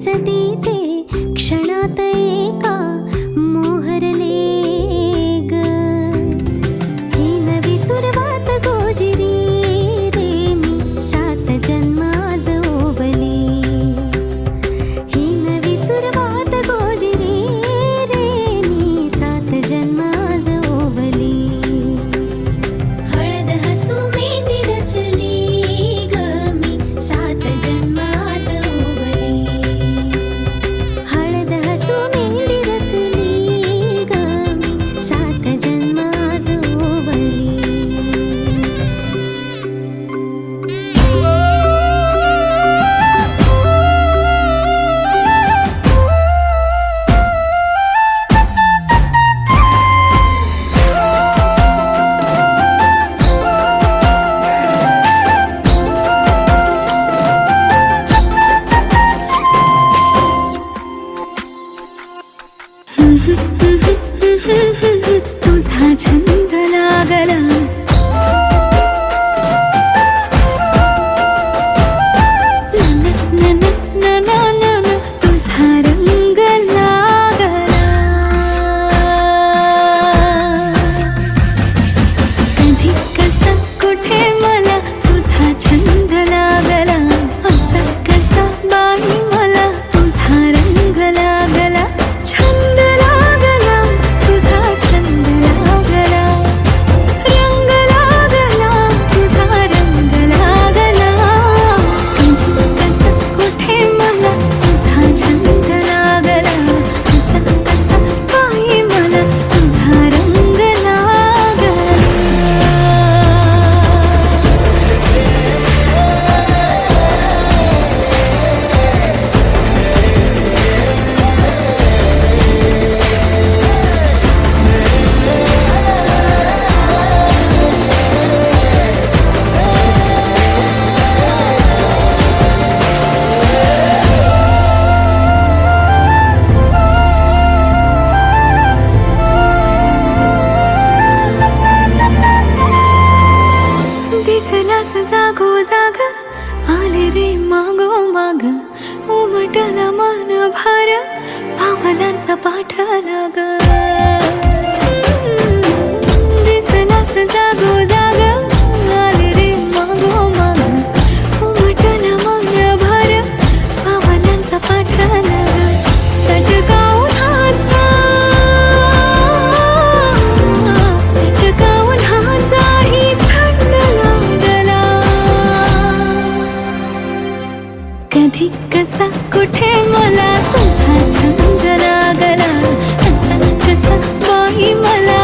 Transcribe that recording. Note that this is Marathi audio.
सतीचे क्षणात एका मोहरले ग। ही नवी सुरुवात गोजिरी रे मी 7 जन्म आज ओवली। ही नवी सुरुवात गोजिरी रे मी 7 जन्म आज ओवली। हळद हसू मेहंदी रचली ग मी 7 जन्म आज ओवली। हळद हसू मेहंदी रचली ग मी 7 जन्म आज ओवली। तुझा छंद लागला तुझा रंग लागला। कधी कसा कुठे मला तुझा छंद लागला। असा कसा बाई मला तुझा रंग लागला। छंद लागला तुझा छंद लागला। रंग लागला तुझा रंग लागला। कधी कसा कुठे मला तुझा छंद लागला। असा कसा बाई मला तुझा रंग लागला। दिसलास जागोजाग आले रे मागोमाग। उमटला मन भर पावलांचा पाठला ग। दिसलास जागोजाग आले रे मागोमाग। उमटला मन भर पावलांचा पाठला ग। चटका उन्हाचा चटका उन्हाचाही थंड लागला। कधी कसा कुठे मला तुझा छंद लागला। असा कसा बाई मला